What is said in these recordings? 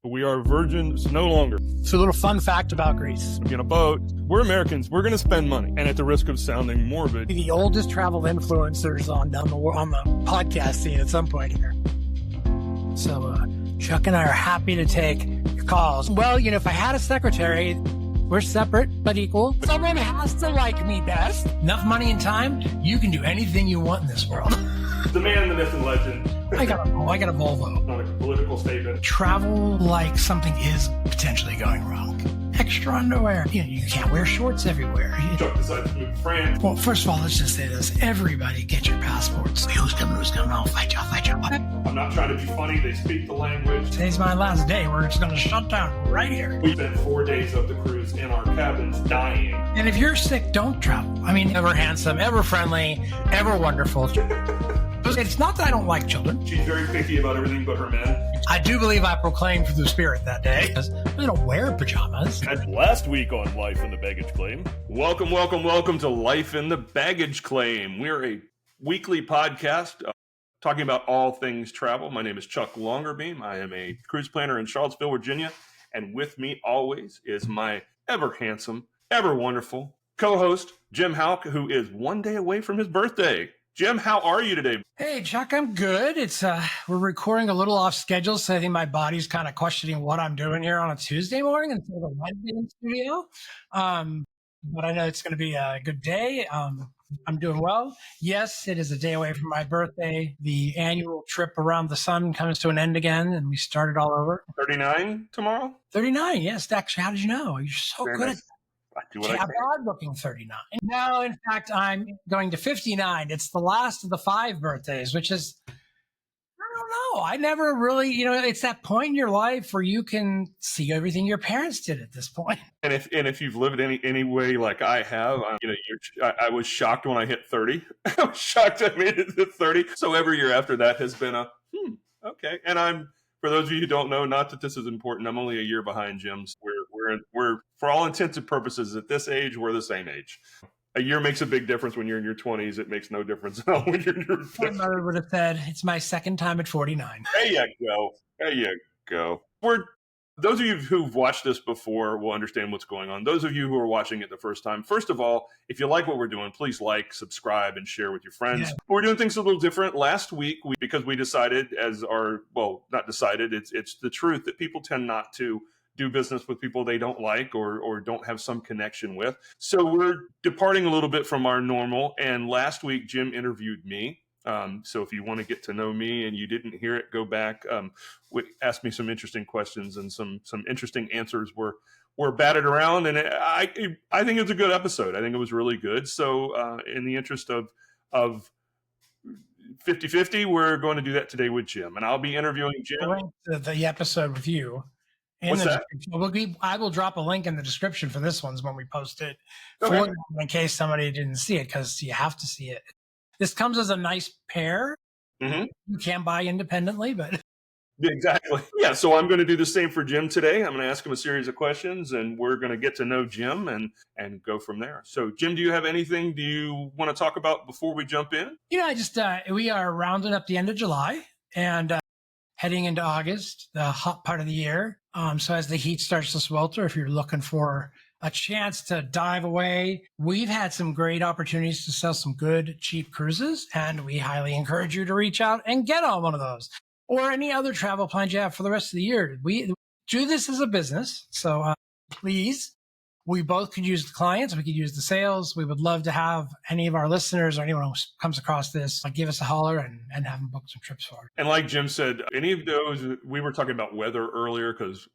We are virgins no longer. So a little fun fact about Greece. In a boat, we're Americans. We're going to spend money. And at the risk of sounding morbid, The oldest travel influencers on the podcast scene at some point here. So Chuck and I are happy to take your calls. Well, if I had a secretary, we're separate but equal. Someone has to like me best. Enough money and time, you can do anything you want in this world. the man, the myth, and legend. I got a Volvo. Not a political statement. Travel like something is potentially going wrong. Extra underwear. You can't wear shorts everywhere. Chuck decides to move to France. Well, first of all, let's just say this. Everybody get your passports. Who's coming? I'll fight you. I'm not trying to be funny. They speak the language. Today's my last day. We're just going to shut down right here. We spent 4 days of the cruise in our cabins dying. And if you're sick, don't travel. Ever handsome, ever friendly, ever wonderful. It's not that I don't like children. She's very picky about everything but her men. I do believe I proclaimed for the spirit that day. Because I don't wear pajamas. And last week on Life in the Baggage Claim. Welcome to Life in the Baggage Claim. We're a weekly podcast talking about all things travel. My name is Chuck Longerbeam. I am a cruise planner in Charlottesville, Virginia. And with me always is my ever handsome, ever wonderful co-host, Jim Hauck, who is 1 day away from his birthday. Jim, how are you today? Hey, Chuck, I'm good. It's we're recording a little off schedule, so I think my body's kind of questioning what I'm doing here on a Tuesday morning instead of a Wednesday in the studio. But I know it's going to be a good day. I'm doing well. Yes, it is a day away from my birthday. The annual trip around the sun comes to an end again, and we start it all over. 39 tomorrow? 39, yes. Actually, how did you know? You're so Very good nice. at I do what I can. I'm looking 39. No, in fact, I'm going to 59. It's the last of the 5 birthdays, which is, I don't know. I never really, it's that point in your life where you can see everything your parents did at this point. And if you've lived any way like I have, I was shocked when I hit 30. I was shocked I made it to 30. So every year after that has been okay. And for those of you who don't know, not that this is important, I'm only a year behind Jim. So we're for all intents and purposes at this age, we're the same age. A year makes a big difference when you're in your 20s. It makes no difference at all when you're in your 50s. My mother would have said, it's my second time at 49. There you go. Those of you who've watched this before will understand what's going on. Those of you who are watching it the first time, first of all, if you like what we're doing, please like, subscribe, and share with your friends. Yeah. We're doing things a little different. Last week, because we decided not decided, it's the truth that people tend not to do business with people they don't like or don't have some connection with. So we're departing a little bit from our normal. And last week, Jim interviewed me. So if you want to get to know me and you didn't hear it, go back. Asked me some interesting questions and some interesting answers were batted around. And I think it's a good episode. I think it was really good. So in the interest of 50-50, we're going to do that today with Jim. And I'll be interviewing Jim. The episode with you. What's that? I will drop a link in the description for this one when we post it. Okay. In case somebody didn't see it, because you have to see it. This comes as a nice pair. Mm-hmm. You can buy independently, but... Exactly. Yeah, so I'm going to do the same for Jim today. I'm going to ask him a series of questions, and we're going to get to know Jim and go from there. So, Jim, do you have anything you want to talk about before we jump in? We are rounding up the end of July and heading into August, the hot part of the year. So as the heat starts to swelter, if you're looking for a chance to dive away, we've had some great opportunities to sell some good, cheap cruises, and we highly encourage you to reach out and get on one of those or any other travel plans you have for the rest of the year. We do this as a business, so please. We both could use the clients. We could use the sales. We would love to have any of our listeners or anyone who comes across this, give us a holler and have them book some trips for it. And like Jim said, any of those, we were talking about weather earlier because,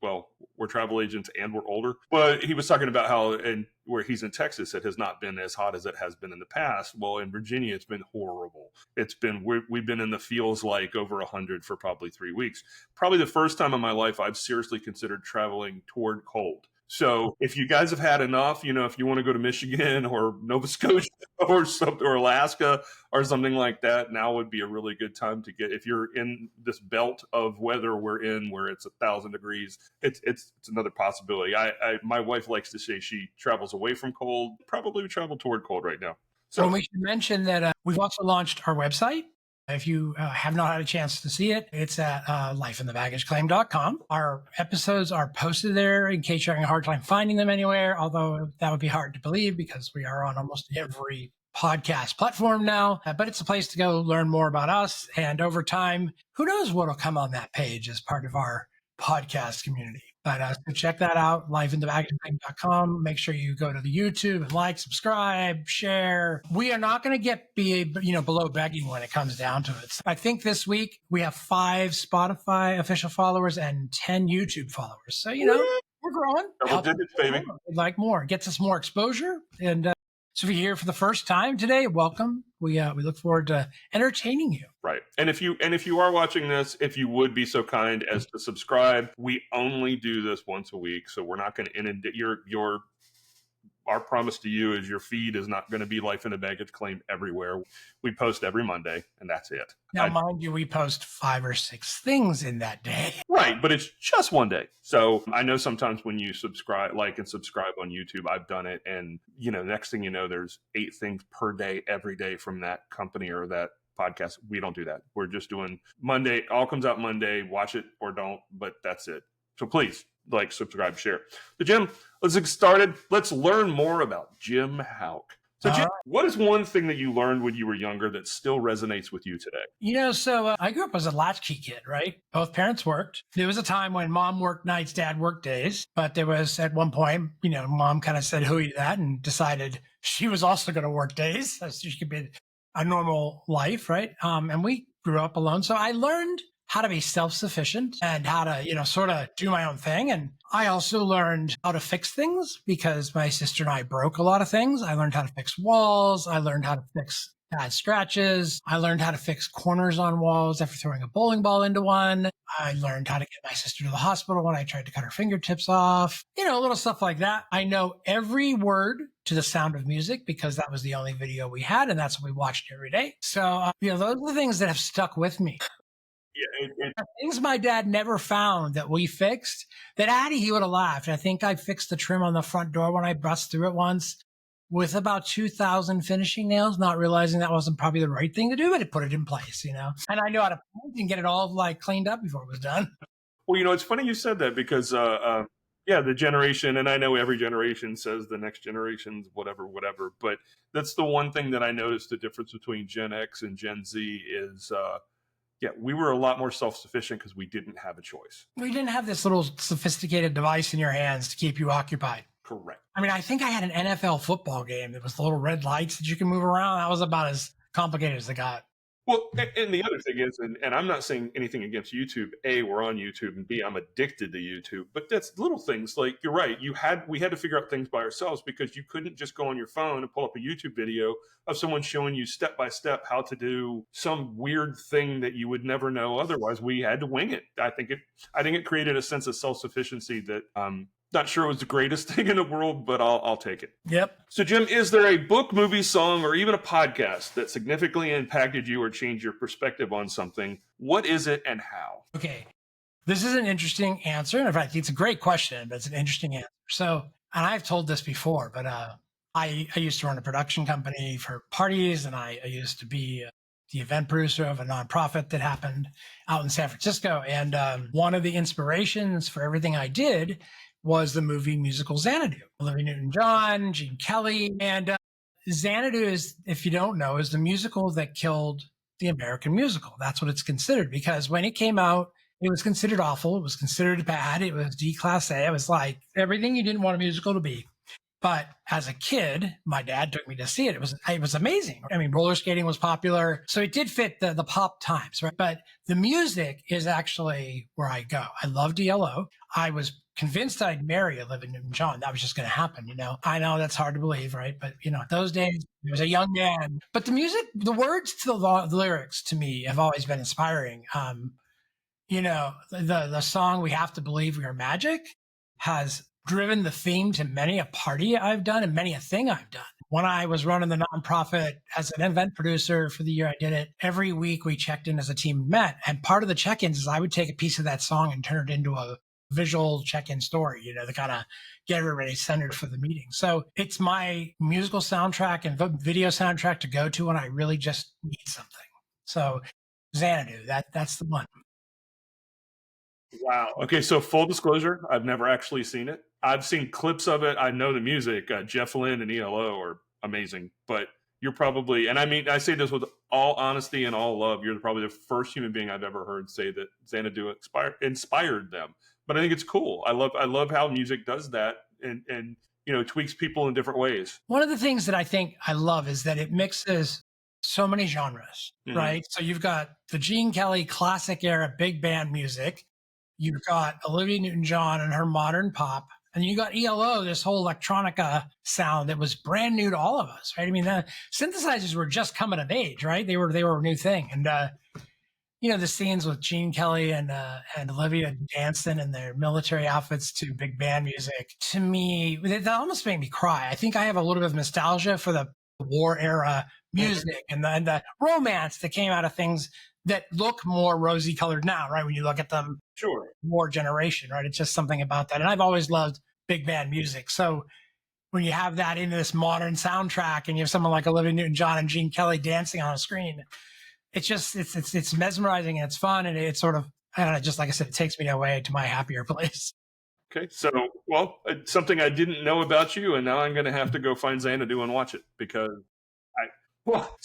we're travel agents and we're older. But he was talking about how, and where he's in Texas, it has not been as hot as it has been in the past. Well, in Virginia, it's been horrible. We've been in the feels like over 100 for probably 3 weeks. Probably the first time in my life I've seriously considered traveling toward cold. So if you guys have had enough, if you want to go to Michigan or Nova Scotia or Alaska or something like that, now would be a really good time to get. If you're in this belt of weather we're in, where it's 1,000 degrees, it's another possibility. My wife likes to say she travels away from cold. Probably travel toward cold right now. So we should mention that we've also launched our website. If you have not had a chance to see it, it's at lifeinthebaggageclaim.com. Our episodes are posted there in case you're having a hard time finding them anywhere, although that would be hard to believe because we are on almost every podcast platform now. But it's a place to go learn more about us. And over time, who knows what will come on that page as part of our podcast community. But so check that out, lifeinthebaggageclaim.com. Make sure you go to the YouTube and like, subscribe, share. We are not going to be below begging when it comes down to it. So I think this week we have 5 Spotify official followers and 10 YouTube followers. So, we're growing. Double digits, baby. We'd like more. It gets us more exposure. And so if you're here for the first time today, welcome. We look forward to entertaining you. Right. And if you are watching this, if you would be so kind as to subscribe, we only do this once a week. So we're not going to inundate our promise to you is your feed is not going to be Life in a Baggage Claim everywhere. We post every Monday, and that's it. Now, mind you, we post 5 or 6 things in that day. Right, but it's just one day. So I know sometimes when you like and subscribe on YouTube, I've done it, and next thing you know, there's 8 things per day, every day from that company or that podcast. We don't do that. We're just doing Monday. All comes out Monday. Watch it or don't, but that's it. So please like, subscribe, share. So Jim, let's get started. Let's learn more about Jim Hauck. So Jim, what is one thing that you learned when you were younger that still resonates with you today? So I grew up as a latchkey kid, right? Both parents worked. There was a time when mom worked nights, dad worked days. But there was at one point, mom kind of said hooey to that and decided she was also going to work days so she could be a normal life, right? And we grew up alone. So I learned how to be self-sufficient and how to, sort of do my own thing. And I also learned how to fix things because my sister and I broke a lot of things. I learned how to fix walls. I learned how to fix bad scratches. I learned how to fix corners on walls after throwing a bowling ball into one. I learned how to get my sister to the hospital when I tried to cut her fingertips off, little stuff like that. I know every word to The Sound of Music because that was the only video we had and that's what we watched every day. So, those are the things that have stuck with me. Yeah, things my dad never found that we fixed that he would have laughed. I think I fixed the trim on the front door when I bust through it once with about 2,000 finishing nails, not realizing that wasn't probably the right thing to do, but it put it in place, And I know how to paint and get it all cleaned up before it was done. Well, it's funny you said that because, the generation, and I know every generation says the next generation's whatever, but that's the one thing that I noticed the difference between Gen X and Gen Z is, we were a lot more self-sufficient because we didn't have a choice. We didn't have this little sophisticated device in your hands to keep you occupied. Correct. I mean, I think I had an NFL football game that was the little red lights that you can move around. That was about as complicated as it got. Well, and the other thing is, and I'm not saying anything against YouTube. A, we're on YouTube, and B, I'm addicted to YouTube. But that's little things like you're right. We had to figure out things by ourselves because you couldn't just go on your phone and pull up a YouTube video of someone showing you step by step how to do some weird thing that you would never know otherwise. We had to wing it. I think it created a sense of self-sufficiency that not sure it was the greatest thing in the world, but I'll take it. Yep. So, Jim, is there a book, movie, song, or even a podcast that significantly impacted you or changed your perspective on something? What is it and how? Okay. This is an interesting answer. In fact, it's a great question, but it's an interesting answer. So, and I've told this before, but I used to run a production company for parties, and I used to be the event producer of a nonprofit that happened out in San Francisco. And one of the inspirations for everything I did was the movie musical Xanadu. Olivia Newton-John, Gene Kelly. And Xanadu is, if you don't know, is the musical that killed the American musical. That's what it's considered because when it came out, it was considered awful. It was considered bad. It was D-Class A. It was like everything you didn't want a musical to be. But as a kid, my dad took me to see it. It was amazing. I mean, roller skating was popular. So it did fit the pop times, right? But the music is actually where I go. I love DLO. I was convinced I'd marry Olivia Newton-John. That was just going to happen, I know that's hard to believe, right? But, those days, I was a young man. But the music, the words to the lyrics to me have always been inspiring. The song We Have to Believe We Are Magic has driven the theme to many a party I've done and many a thing I've done. When I was running the nonprofit as an event producer for the year I did it, every week we checked in as a team and met. And part of the check-ins is I would take a piece of that song and turn it into a visual check-in story, to kind of get everybody centered for the meeting. So it's my musical soundtrack and video soundtrack to go to when I really just need something. So Xanadu. That's the one. Wow. Okay, so full disclosure, I've never actually seen it. I've seen clips of it. I know the music. Jeff Lynne and ELO are amazing, but you're probably, and I mean, I say this with all honesty and all love, you're probably the first human being I've ever heard say that Xanadu inspired them. But I think it's cool. I love how music does that and tweaks people in different ways. One of the things that I think I love is that it mixes so many genres, Mhm. right? So you've got the Gene Kelly classic era big band music. You've got Olivia Newton-John and her modern pop. And you got ELO, this whole electronica sound that was brand new to all of us, right? I mean, the synthesizers were just coming of age, right? They were a new thing. And the scenes with Gene Kelly and Olivia dancing in their military outfits to big band music, to me, that almost made me cry. I think I have a little bit of nostalgia for the war era music and the romance that came out of things that look more rosy colored now, right? When you look at them, Sure. war generation, right? It's just something about that. And I've always loved big band music. So when you have that in this modern soundtrack and you have someone like Olivia Newton-John and Gene Kelly dancing on a screen, it's mesmerizing and it's fun and it's sort of, I don't know, just like I said, it takes me away to my happier place. Okay, so well, it's something I didn't know about you, and now I'm going to have to go find Xanadu and watch it because I. Well,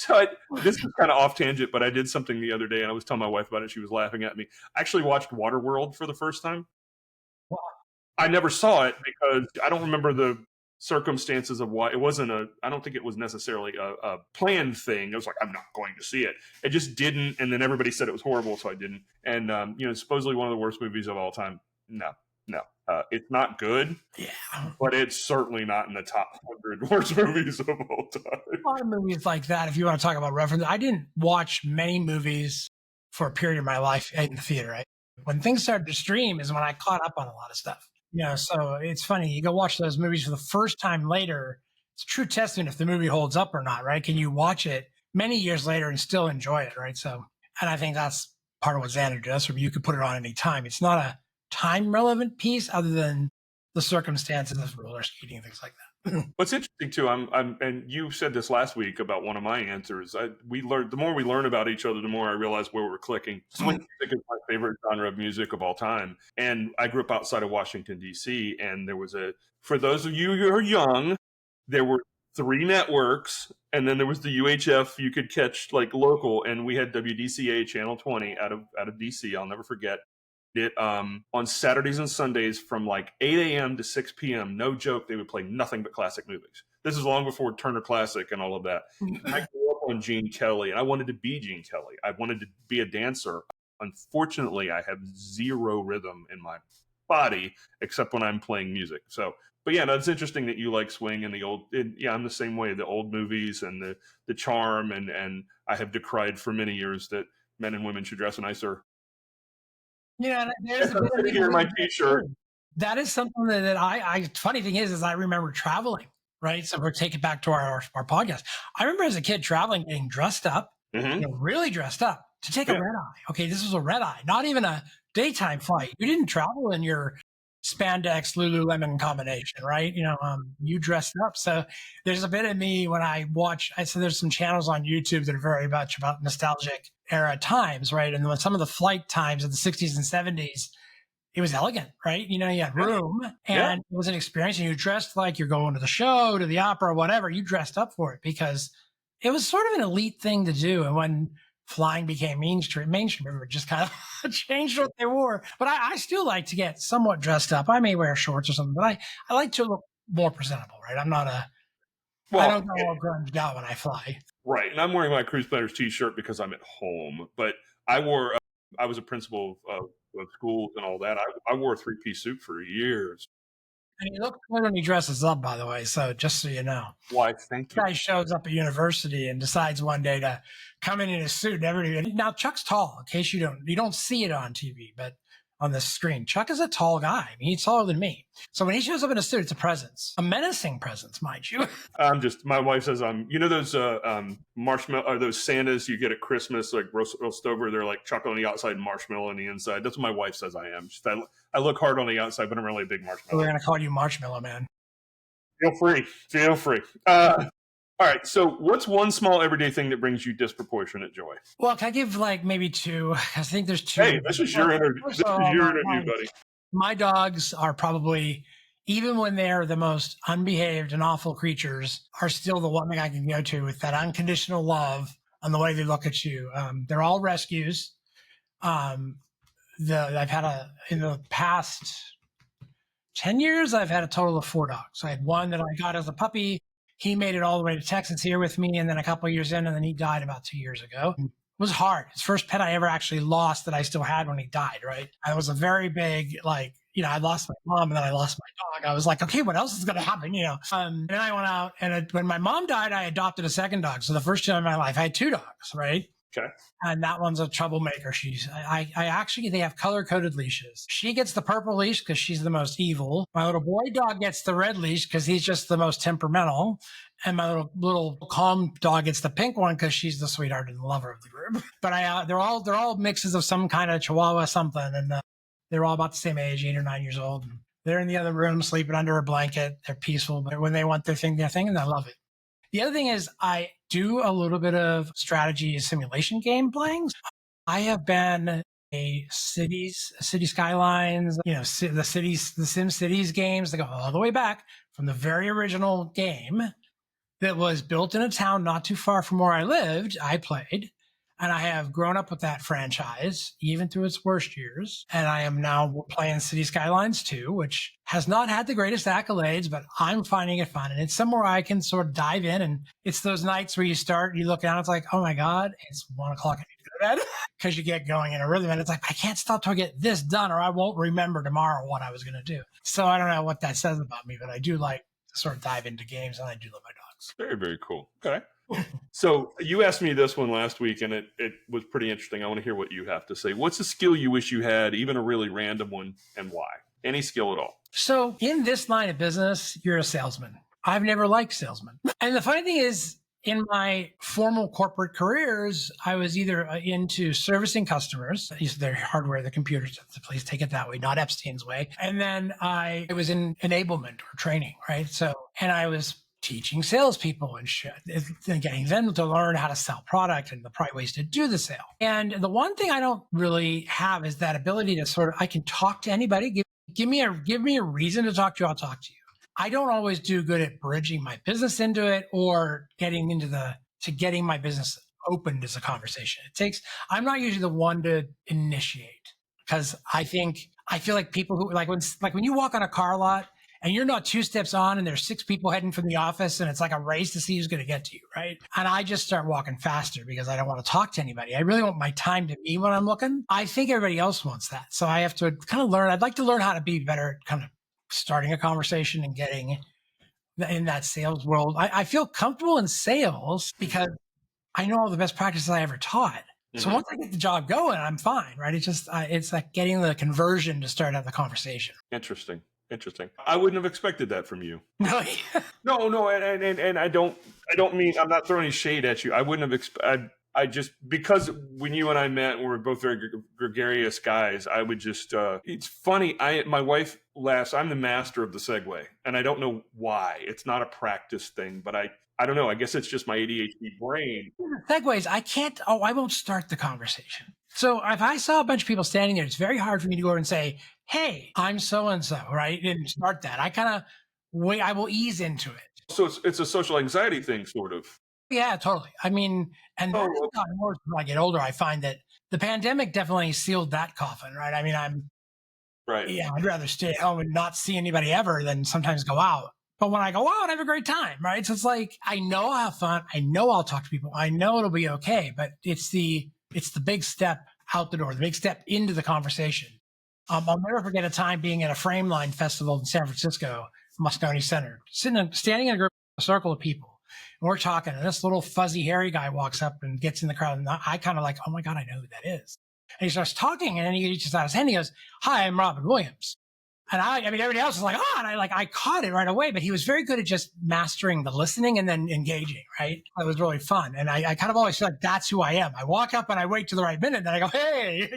this is kind of off tangent, but I did something the other day, and I was telling my wife about it. She was laughing at me. I actually watched Waterworld for the first time. I never saw it because I don't remember the circumstances of why it wasn't a. I don't think it was necessarily a planned thing. It was like I'm not going to see it. It just didn't, and then everybody said it was horrible, so I didn't. And supposedly one of the worst movies of all time. No, no, it's not good. Yeah. But it's certainly not in the top 100 worst movies of all time. A lot of movies like that, if you want to talk about reference, I didn't watch many movies for a period of my life in the theater. Right? When things started to stream is when I caught up on a lot of stuff. So it's funny. You go watch those movies for the first time later. It's a true testament if the movie holds up or not, right? Can you watch it many years later and still enjoy it, right? So, and I think that's part of what Xanadu does. You could put it on any time. It's not a time relevant piece other than the circumstances of roller skating and things like that. What's interesting too, and you said this last week about one of my answers. We learned the more we learn about each other, the more I realize where we're clicking. Swing music is my favorite genre of music of all time, and I grew up outside of Washington D.C. And there was for those of you who are young, there were 3 networks, and then there was the UHF you could catch like local, and we had WDCA Channel 20 out of DC. I'll never forget it on Saturdays and Sundays from like 8 a.m. to 6 p.m. No joke, they would play nothing but classic movies. This is long before Turner Classic and all of that. I grew up on Gene Kelly, and I wanted to be Gene Kelly. I wanted to be a dancer. Unfortunately, I have zero rhythm in my body except when I'm playing music. So, but yeah, that's interesting that you like swing and the old. I'm the same way. The old movies and the charm, and I have decried for many years that men and women should dress nicer. There's a bit of Here in my T-shirt. That is something that I funny thing is I remember traveling, right? So we're taking it back to our podcast. I remember as a kid traveling, getting dressed up, really dressed up to take a red eye. Okay, this was a red eye, not even a daytime flight. You didn't travel in your spandex Lululemon combination, right? You dressed up. So there's a bit of me when I watch. So there's some channels on YouTube that are very much about nostalgic era times, right? And when some of the flight times of the 60s and 70s, it was elegant, right? You had room and it was an experience, and you dressed like you're going to the show, to the opera, whatever. You dressed up for it because it was sort of an elite thing to do. And when flying became mainstream, it just kind of changed what they wore. But I still like to get somewhat dressed up. I may wear shorts or something, but I like to look more presentable, right? I'm not I don't go all grunged out when I fly. Right, and I'm wearing my Cruise Planners T-shirt because I'm at home. But I was a principal of schools and all that. I wore a 3-piece suit for years. And he looks good when he dresses up, by the way. So just so you know. Why, thank you. Guy shows up at university and decides one day to come in a suit. Now Chuck's tall. In case you don't see it on TV, but on the screen, Chuck is a tall guy. I mean, he's taller than me. So when he shows up in a suit, it's a presence, a menacing presence, mind you. My wife says those marshmallow or those Santas you get at Christmas, like roast over. They're like chocolate on the outside and marshmallow on the inside. That's what my wife says I am. I look hard on the outside, but I'm really a big marshmallow. We're gonna call you Marshmallow Man. Feel free. All right. So, what's one small everyday thing that brings you disproportionate joy? Well, can I give like maybe two? I think there's two. Hey, this is Well, your interview. first This of is all, your interview, buddy. my dogs are probably, even when they're the most unbehaved and awful creatures, are still the one thing I can go to with that unconditional love and the way they look at you. They're all rescues. Um, I've had in the past 10 years, I've had a total of 4 dogs. I had one that I got as a puppy. He made it all the way to Texas here with me. And then a couple of years in, and then he died about 2 years ago. It was hard. His first pet I ever actually lost that I still had when he died, right? I was a very big, like, I lost my mom and then I lost my dog. I was like, okay, what else is going to happen? Then I went out and when my mom died, I adopted a second dog. So the first time in my life, I had 2 dogs, right? Okay. And that one's a troublemaker. I actually, they have color coded leashes. She gets the purple leash because she's the most evil. My little boy dog gets the red leash because he's just the most temperamental. And my little calm dog gets the pink one because she's the sweetheart and the lover of the group. But they're all mixes of some kind of Chihuahua something, and they're all about the same age, 8 or 9 years old. They're in the other room sleeping under a blanket. They're peaceful, but when they want their thing, and I love it. The other thing is I do a little bit of strategy simulation game playing. I have been a city skylines, the Sim Cities games that go all the way back from the very original game that was built in a town not too far from where I lived. I played, and I have grown up with that franchise, even through its worst years. And I am now playing City Skylines 2, which has not had the greatest accolades, but I'm finding it fun. And it's somewhere I can sort of dive in. And it's those nights where you look down, it's like, oh my God, it's 1 o'clock. I need to go to bed because you get going in a rhythm. And it's like, I can't stop till I get this done or I won't remember tomorrow what I was going to do. So I don't know what that says about me, but I do like to sort of dive into games, and I do love my dogs. Very, very cool. Okay. So you asked me this one last week, and it was pretty interesting. I want to hear what you have to say. What's a skill you wish you had, even a really random one, and why? Any skill at all. So in this line of business, you're a salesman. I've never liked salesmen. And the funny thing is, in my formal corporate careers, I was either into servicing customers, their hardware, the computers, please take it that way, not Epstein's way. And then I was in enablement or training, right? And I was teaching salespeople and shit, and getting them to learn how to sell product and the right ways to do the sale. And the one thing I don't really have is that ability to sort of, I can talk to anybody. Give me a reason to talk to you. I'll talk to you. I don't always do good at bridging my business into it or getting getting my business opened as a conversation. I'm not usually the one to initiate, because I feel like people who when you walk on a car lot and you're not 2 steps on and there's 6 people heading from the office and it's like a race to see who's going to get to you, right? And I just start walking faster because I don't want to talk to anybody. I really want my time to be when I'm looking. I think everybody else wants that. So I have to kind of learn. I'd like to learn how to be better at kind of starting a conversation and getting in that sales world. I feel comfortable in sales because I know all the best practices I ever taught. So once I get the job going, I'm fine, right? It's like getting the conversion to start out the conversation. Interesting. I wouldn't have expected that from you. Really? No, and I don't mean, I'm not throwing any shade at you. I wouldn't have I just, because when you and I met, we're both very gregarious guys. I would just, it's funny. My wife laughs. I'm the master of the segue, and I don't know why. It's not a practice thing, but I don't know. I guess it's just my ADHD brain. Segues. I won't start the conversation. So if I saw a bunch of people standing there, it's very hard for me to go over and say, hey, I'm so-and-so, right? And start that. I will ease into it. So it's a social anxiety thing, sort of. Yeah, totally. I mean, and that has gotten worse when I get older. I find that the pandemic definitely sealed that coffin, right? I mean, I'd rather stay at home and not see anybody ever than sometimes go out. But when I go out, I have a great time, right? So it's like, I know I'll have fun. I know I'll talk to people. I know it'll be okay. But it's the big step out the door, the big step into the conversation. I'll never forget a time being at a Frameline festival in San Francisco, Moscone Center, standing in a circle of people. And we're talking, and this little fuzzy hairy guy walks up and gets in the crowd. And I kind of like, oh my God, I know who that is. And he starts talking, and then he reaches out his hand. And he goes, hi, I'm Robin Williams. And I mean, everybody else is like, and I caught it right away, but he was very good at just mastering the listening and then engaging, right? It was really fun. And I kind of always feel like that's who I am. I walk up and I wait to the right minute, and then I go, hey,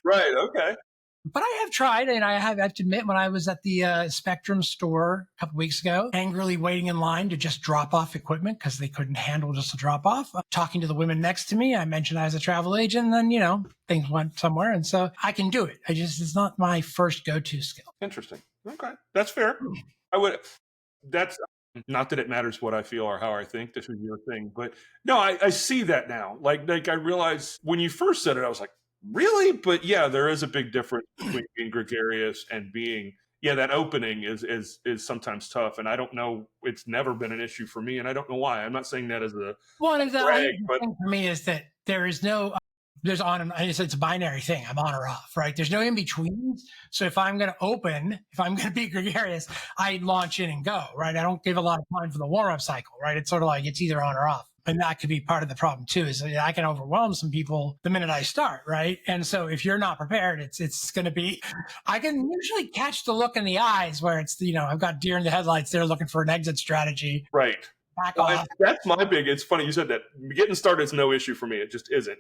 Right. Okay. But I have tried, and I have to admit, when I was at the Spectrum store a couple weeks ago, angrily waiting in line to just drop off equipment because they couldn't handle just a drop off. Talking to the women next to me, I mentioned I was a travel agent, and then, things went somewhere. And so I can do it. It's not my first go-to skill. Interesting. Okay. That's fair. That's not that it matters what I feel or how I think. This is your thing. But no, I see that now. Like I realize when you first said it, I was like, really? But yeah, there is a big difference between being gregarious and being, that opening is sometimes tough. And I don't know, it's never been an issue for me. And I don't know why. I'm not saying that as a One of the brag, but thing for me is that there is no, there's on and it's a binary thing. I'm on or off, right? There's no in between. So if I'm going to be gregarious, I launch in and go, right? I don't give a lot of time for the warm up cycle, right? It's sort of like it's either on or off. And that could be part of the problem too, is that I can overwhelm some people the minute I start, right? And so if you're not prepared, it's going to be, I can usually catch the look in the eyes where it's, I've got deer in the headlights. They're looking for an exit strategy. right. Back off. That's my big, it's funny you said that. Getting started is no issue for me. It just isn't.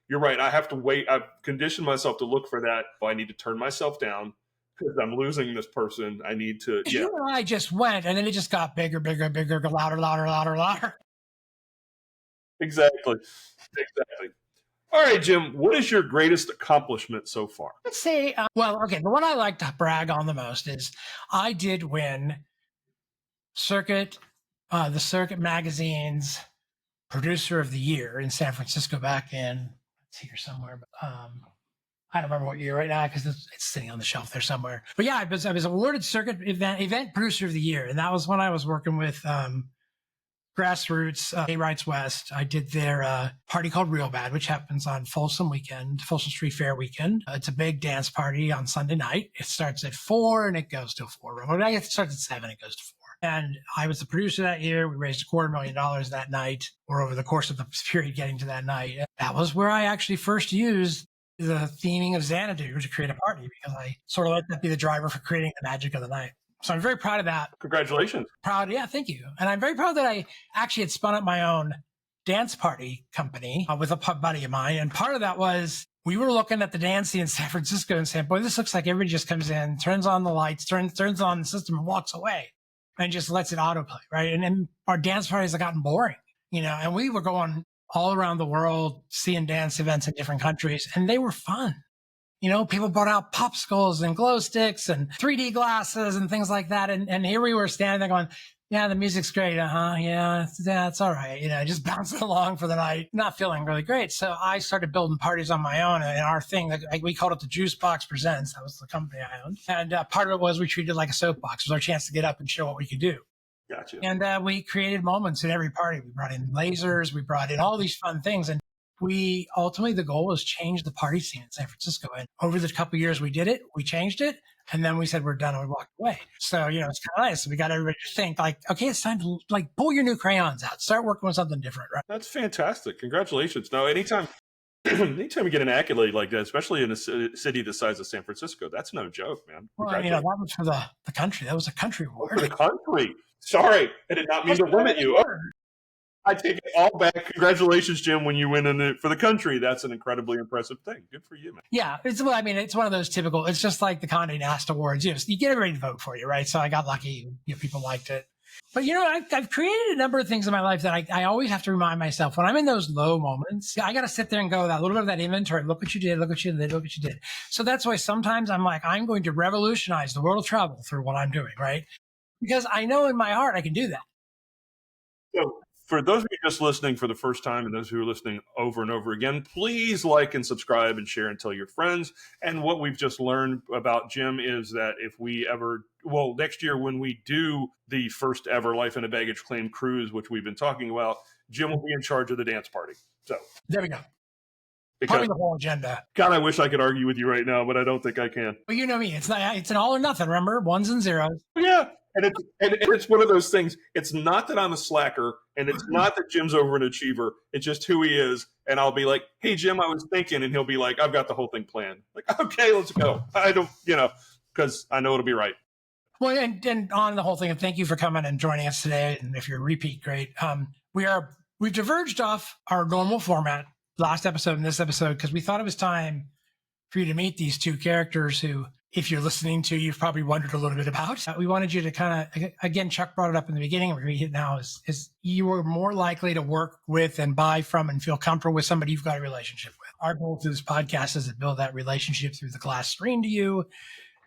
You're right. I have to wait. I've conditioned myself to look for that. I need to turn myself down because I'm losing this person. I need to, You and I just went, and then it just got bigger, louder, louder, louder, louder. Exactly. All right, Jim, what is your greatest accomplishment so far? Let's say, the one I like to brag on the most is I did win the Circuit Magazine's Producer of the Year in San Francisco back in, it's here somewhere, but I don't remember what year right now because it's sitting on the shelf there somewhere. But yeah, I was awarded Circuit Event Producer of the Year, and that was when I was working with Grassroots, Gay Rights West. I did their party called Real Bad, which happens on Folsom Street Fair weekend. It's a big dance party on Sunday night. It starts at 4 and it goes till 4. Well, it starts at 7, it goes to 4. And I was the producer that year. We raised $250,000 that night, or over the course of the period getting to that night. That was where I actually first used the theming of Xanadu to create a party, because I sort of let that be the driver for creating the magic of the night. So I'm very proud of that. Congratulations. Proud. Yeah, thank you. And I'm very proud that I actually had spun up my own dance party company with a buddy of mine. And part of that was we were looking at the dance scene in San Francisco and saying, boy, this looks like everybody just comes in, turns on the lights, turns on the system and walks away and just lets it autoplay, right? And then our dance parties have gotten boring, and we were going all around the world, seeing dance events in different countries, and they were fun. People brought out popsicles and glow sticks and 3D glasses and things like that. And here we were standing there going, yeah, the music's great. Yeah, it's all right. Just bouncing along for the night, not feeling really great. So I started building parties on my own. And our thing, we called it the Juice Box Presents. That was the company I owned. And part of it was we treated it like a soapbox. It was our chance to get up and show what we could do. Gotcha. And we created moments in every party. We brought in lasers. We brought in all these fun things. And we ultimately, the goal was change the party scene in San Francisco. And over the couple of years we did it, we changed it. And then we said, we're done, and we walked away. So, it's kind of nice. We got everybody to think like, okay, it's time to pull your new crayons out, start working with something different, right? That's fantastic. Congratulations. Now, anytime you get an accolade like that, especially in a city the size of San Francisco, that's no joke, man. Well, that was for the country. That was a country award. For the country. Sorry, I did not mean to limit you. I take it all back. Congratulations, Jim, when you win for the country. That's an incredibly impressive thing. Good for you, man. Yeah, it's one of those typical, it's just like the Condé Nast Awards. You get everybody to vote for you, right? So I got lucky. People liked it. But, I've created a number of things in my life that I always have to remind myself when I'm in those low moments. I got to sit there and go, that little bit of that inventory. Look what you did. Look what you did. Look what you did. So that's why sometimes I'm like, I'm going to revolutionize the world of travel through what I'm doing, right? Because I know in my heart I can do that. So, for those of you just listening for the first time and those who are listening over and over again, please like and subscribe and share and tell your friends. And what we've just learned about Jim is that if we next year when we do the first ever Life in a Baggage Claim cruise, which we've been talking about, Jim will be in charge of the dance party. So there we go. Probably the whole agenda. God, I wish I could argue with you right now, but I don't think I can. Well, you know me. It's an all or nothing, remember? Ones and zeros. Yeah. And it's one of those things. It's not that I'm a slacker, and it's not that Jim's over an achiever. It's just who he is. And I'll be like, hey, Jim, I was thinking. And he'll be like, I've got the whole thing planned. Like, okay, let's go. I don't, because I know it'll be right. Well, and on the whole thing, and thank you for coming and joining us today. And if you're a repeat, great. We've diverged off our normal format last episode and this episode because we thought it was time for you to meet these two characters who, if you're listening to, you've probably wondered a little bit about. We wanted you to kind of, again, Chuck brought it up in the beginning, we're reading it now, is you are more likely to work with and buy from and feel comfortable with somebody you've got a relationship with. Our goal through this podcast is to build that relationship through the glass screen to you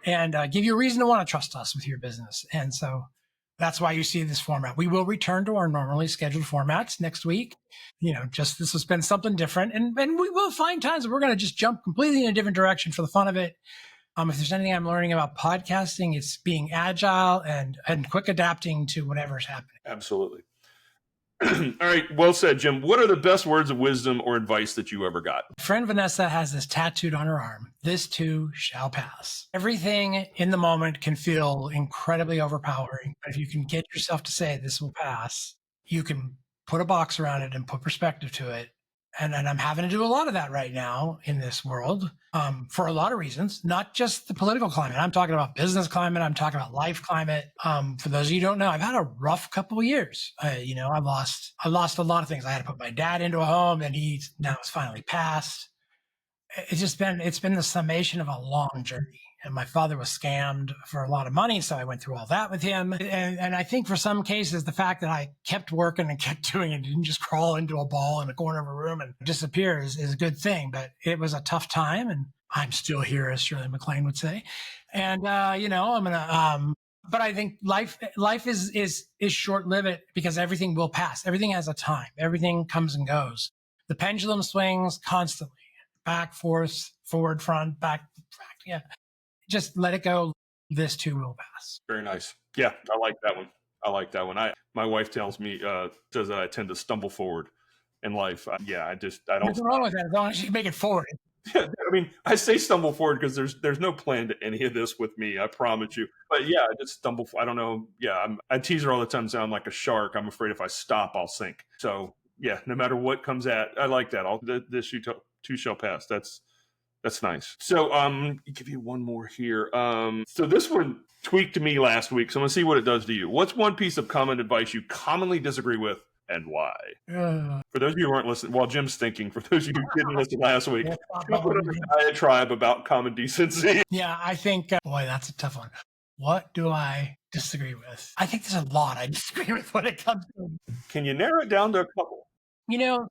and give you a reason to want to trust us with your business. And so that's why you see this format. We will return to our normally scheduled formats next week. Just this has been something different. And we will find times where we're going to just jump completely in a different direction for the fun of it. If there's anything I'm learning about podcasting, it's being agile and quick adapting to whatever's happening. Absolutely. All right. Well said, Jim. What are the best words of wisdom or advice that you ever got? Friend Vanessa has this tattooed on her arm. This too shall pass. Everything in the moment can feel incredibly overpowering. But if you can get yourself to say this will pass, you can put a box around it and put perspective to it. And I'm having to do a lot of that right now in this world for a lot of reasons, not just the political climate. I'm talking about business climate. I'm talking about life climate. For those of you who don't know, I've had a rough couple of years. I lost a lot of things. I had to put my dad into a home and he now is finally passed. It's been the summation of a long journey. And my father was scammed for a lot of money. So I went through all that with him. And I think for some cases, the fact that I kept working and kept doing it, didn't just crawl into a ball in a corner of a room and disappear is a good thing. But it was a tough time. And I'm still here, as Shirley MacLaine would say. And, I'm going to, but I think life is short-lived because everything will pass. Everything has a time. Everything comes and goes. The pendulum swings constantly, back, forth, forward, front, back. Yeah. Just let it go. This too will pass. Very nice. Yeah, I like that one. My wife tells me, says that I tend to stumble forward in life. I don't. What's wrong with that? As long as you make it forward. Yeah, I mean, I say stumble forward because there's no plan to any of this with me. I promise you. But yeah, I just stumble. I don't know. Yeah, I tease her all the time. Saying I'm like a shark. I'm afraid if I stop, I'll sink. So yeah, no matter what comes at, I like that. This too shall pass. That's nice. So, give you one more here. So this one tweaked me last week. So I'm gonna see what it does to you. What's one piece of common advice you commonly disagree with, and why? For those of you who aren't listening, while Jim's thinking, for those of you who didn't listen last week, you put on a diatribe about common decency. Yeah, I think, boy, that's a tough one. What do I disagree with? I think there's a lot I disagree with when it comes to. Can you narrow it down to a couple?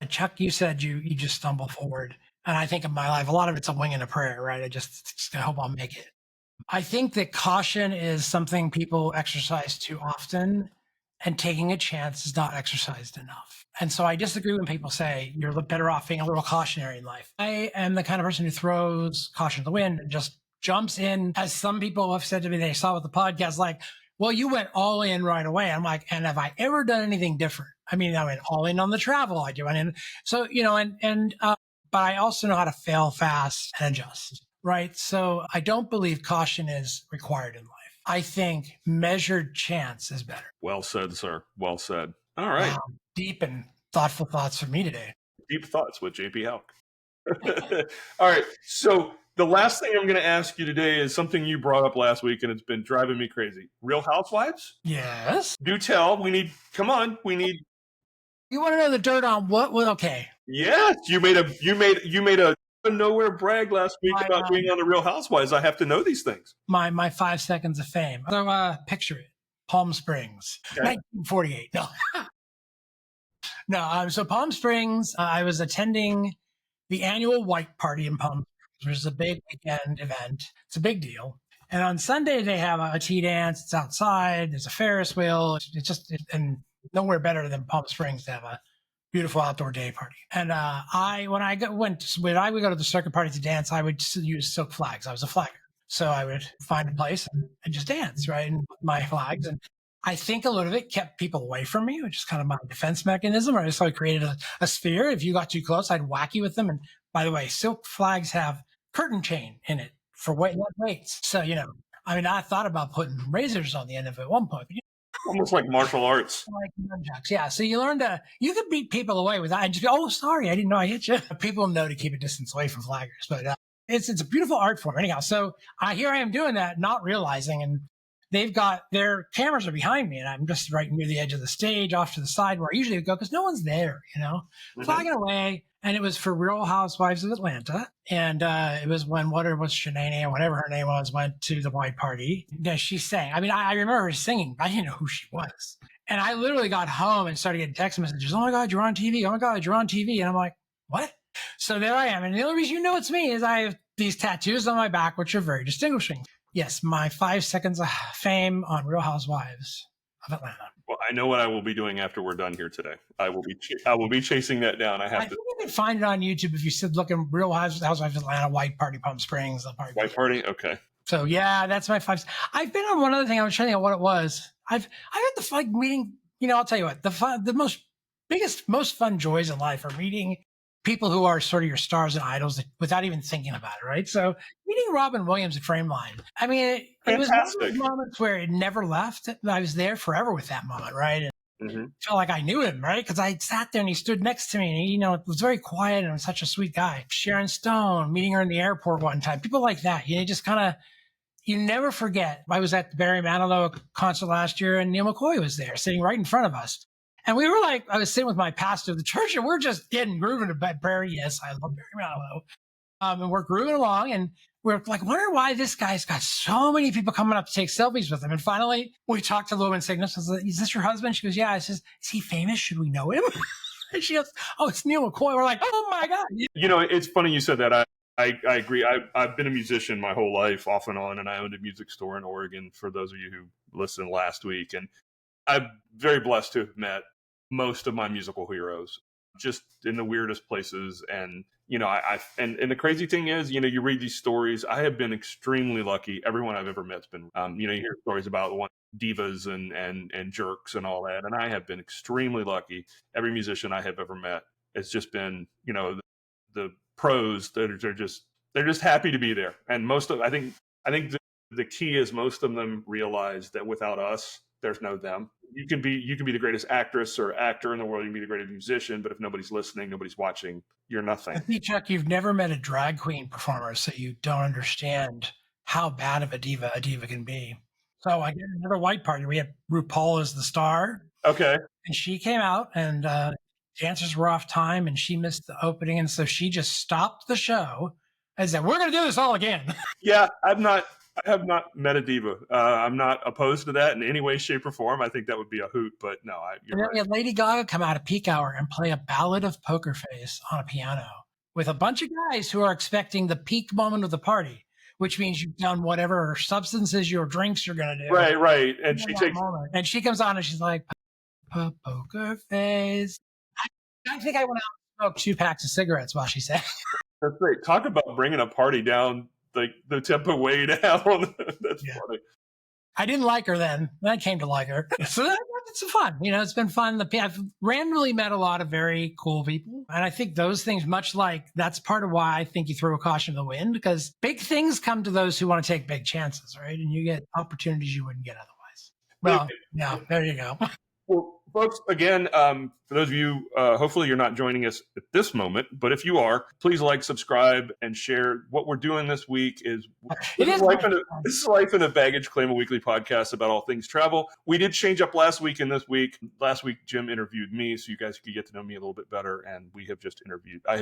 Chuck, you said you just stumble forward. And I think in my life, a lot of it's a wing and a prayer, right? I just hope I'll make it. I think that caution is something people exercise too often, and taking a chance is not exercised enough. And so I disagree when people say you're better off being a little cautionary in life. I am the kind of person who throws caution to the wind and just jumps in, as some people have said to me, they saw with the podcast, like, well, you went all in right away. I'm like, and have I ever done anything different? I mean, I went all in on the travel. I do. And so, but I also know how to fail fast and adjust, right? So I don't believe caution is required in life. I think measured chance is better. Well said, sir. Well said. All right. Wow. Deep and thoughtful thoughts from me today. Deep thoughts with JP Hauck. All right. So the last thing I'm going to ask you today is something you brought up last week, and it's been driving me crazy. Real Housewives? Yes. Do tell. We need. You want to know the dirt on what? Well, okay. Yes, you made a nowhere brag last week about being on the Real Housewives. I have to know these things. My 5 seconds of fame. So picture it: Palm Springs, okay. 1948. No, no. So Palm Springs. I was attending the annual White Party in Palm Springs, which is a big weekend event. It's a big deal. And on Sunday they have a tea dance. It's outside. There's a Ferris wheel. And nowhere better than Palm Springs to have a beautiful outdoor day party. And when I would go to the circuit party to dance, I would use silk flags. I was a flagger. So I would find a place and just dance, right? And with my flags. And I think a lot of it kept people away from me, which is kind of my defense mechanism. I just created a sphere. If you got too close, I'd whack you with them. And by the way, silk flags have curtain chain in it for weights. So, I thought about putting razors on the end of it at one point. But, almost like martial arts. Like nunchucks, yeah. So you could beat people away with that. I just go, oh, sorry, I didn't know I hit you. People know to keep a distance away from flaggers, but it's a beautiful art form anyhow. So here I am doing that, not realizing, and they've got their cameras are behind me and I'm just right near the edge of the stage off to the side where I usually would go because no one's there, flagging away. And it was for Real Housewives of Atlanta. And it was when Shanae or whatever her name was, went to the white party. Yeah, she sang. I mean, I remember her singing, but I didn't know who she was. And I literally got home and started getting text messages. Oh my God, you're on TV. Oh my God, you're on TV. And I'm like, what? So there I am. And the only reason you know it's me is I have these tattoos on my back, which are very distinguishing. Yes, my 5 seconds of fame on Real Housewives of Atlanta. Well, I know what I will be doing after we're done here today. I will be chasing that down. I think you can find it on YouTube if you said looking Real Housewives of Atlanta, White Party, Palm Springs. White Party, okay. So yeah, that's my 5. I've been on one other thing. I was trying to think of what it was. I've had the meeting. I'll tell you what. The most fun joys in life are meeting people who are sort of your stars and idols without even thinking about it, right? So meeting Robin Williams at Frameline, I mean, it was one of those moments where it never left. I was there forever with that moment, right? And felt like I knew him, right? Because I sat there and he stood next to me and, it was very quiet and was such a sweet guy. Sharon Stone, meeting her in the airport one time, people like that, just kind of, you never forget. I was at the Barry Manilow concert last year and Neil McCoy was there sitting right in front of us. And we were like, I was sitting with my pastor of the church and we're just getting grooving to Barry. Yes, I love Barry Manilow. And we're grooving along and we're like, wonder why this guy's got so many people coming up to take selfies with him. And finally, we talked to the woman sitting next to us. Is this your husband? She goes, yeah. I says, is he famous? Should we know him? And she goes, oh, it's Neil McCoy. We're like, oh my God. It's funny you said that. I agree. I've been a musician my whole life, off and on, and I owned a music store in Oregon, for those of you who listened last week. And I'm very blessed to have met most of my musical heroes just in the weirdest places. And, and the crazy thing is, you read these stories. I have been extremely lucky. Everyone I've ever met's been, you hear stories about divas and jerks and all that. And I have been extremely lucky. Every musician I have ever met has just been, the pros that they're just happy to be there. And I think the key is most of them realize that without us, there's no them. You can be the greatest actress or actor in the world. You can be the greatest musician, but if nobody's listening, nobody's watching, you're nothing. I think, Chuck, you've never met a drag queen performer, so you don't understand how bad of a diva can be. So I did another white party. We had RuPaul as the star. Okay. And she came out and dancers were off time and she missed the opening. And so she just stopped the show and said, we're going to do this all again. Yeah, I have not met a diva. I'm not opposed to that in any way, shape, or form. I think that would be a hoot, but no. We had Lady Gaga come out at peak hour and play a Ballad of Poker Face on a piano with a bunch of guys who are expecting the peak moment of the party, which means you've done whatever substances or drinks you're going to do. Right. And she comes on and she's like, poker face. I think I went out and smoked 2 packs of cigarettes while she sang. That's great. Talk about bringing a party down, like the tempo way down. That's funny. I didn't like her then. I came to like her. So it's fun. It's been fun. I've randomly met a lot of very cool people. And I think those things, much like that's part of why I think you throw a caution to the wind, because big things come to those who want to take big chances, right? And you get opportunities you wouldn't get otherwise. Well, yeah, there you go. Well, folks, again, for those of you, hopefully you're not joining us at this moment, but if you are, please like, subscribe, and share. What we're doing this week is This is Life in a Baggage Claim, a weekly podcast about all things travel. We did change up last week and this week. Last week, Jim interviewed me, so you guys could get to know me a little bit better, and I have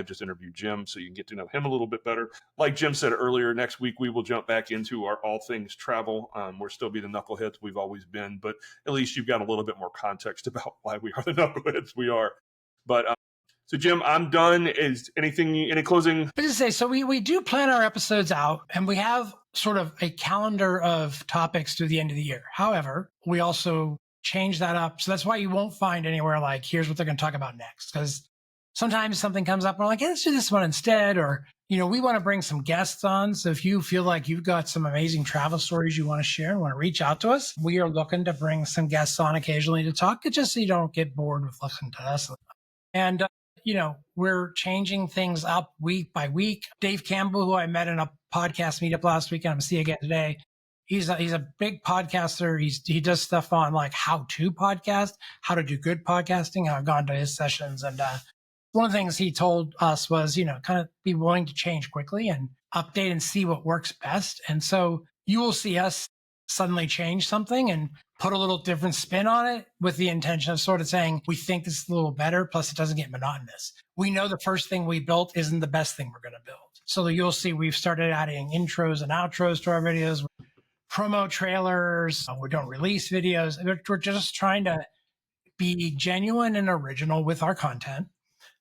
just interviewed Jim, so you can get to know him a little bit better. Like Jim said earlier, next week we will jump back into our all things travel. We'll still be the knuckleheads we've always been, but at least you've got a little bit more context about why we are the knuckleheads we are. But so Jim, I'm done. Is any closing? I just say, so we do plan our episodes out and we have sort of a calendar of topics through the end of the year. However, we also change that up. So that's why you won't find anywhere like, here's what they're going to talk about next. Because sometimes something comes up and we're like, hey, let's do this one instead. Or, we want to bring some guests on. So if you feel like you've got some amazing travel stories you want to share and want to reach out to us, we are looking to bring some guests on occasionally to talk, just so you don't get bored with listening to us. And, we're changing things up week by week. Dave Campbell, who I met in a podcast meetup last week, and I'm going to see again today. He's a big podcaster. He does stuff on like how to podcast, how to do good podcasting. I've gone to his sessions, and one of the things he told us was, kind of be willing to change quickly and update and see what works best. And so you will see us suddenly change something and put a little different spin on it with the intention of sort of saying, we think this is a little better, plus it doesn't get monotonous. We know the first thing we built isn't the best thing we're going to build. So you'll see we've started adding intros and outros to our videos, promo trailers. We don't release videos. We're just trying to be genuine and original with our content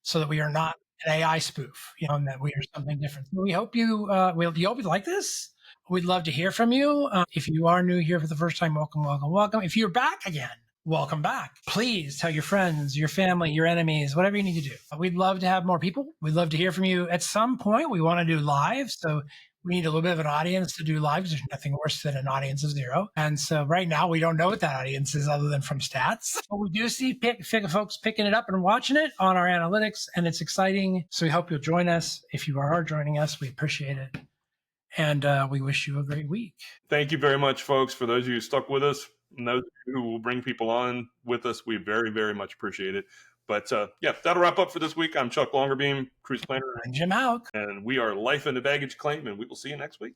so that we are not an AI spoof, and that we are something different. So we hope you hope you like this. We'd love to hear from you. If you are new here for the first time, welcome, welcome, welcome. If you're back again, welcome back. Please tell your friends, your family, your enemies, whatever you need to do. We'd love to have more people. We'd love to hear from you. At some point, we want to do live. So we need a little bit of an audience to do live. There's nothing worse than an audience of 0. And so right now, we don't know what that audience is other than from stats. But we do see folks picking it up and watching it on our analytics, and it's exciting. So we hope you'll join us. If you are joining us, we appreciate it. And we wish you a great week. Thank you very much, folks. For those of you who stuck with us, and those who will bring people on with us, we very, very much appreciate it. But yeah, that'll wrap up for this week. I'm Chuck Longerbeam, Cruise Planner. I'm Jim Hauck. And we are Life in the Baggage Claim, and we will see you next week.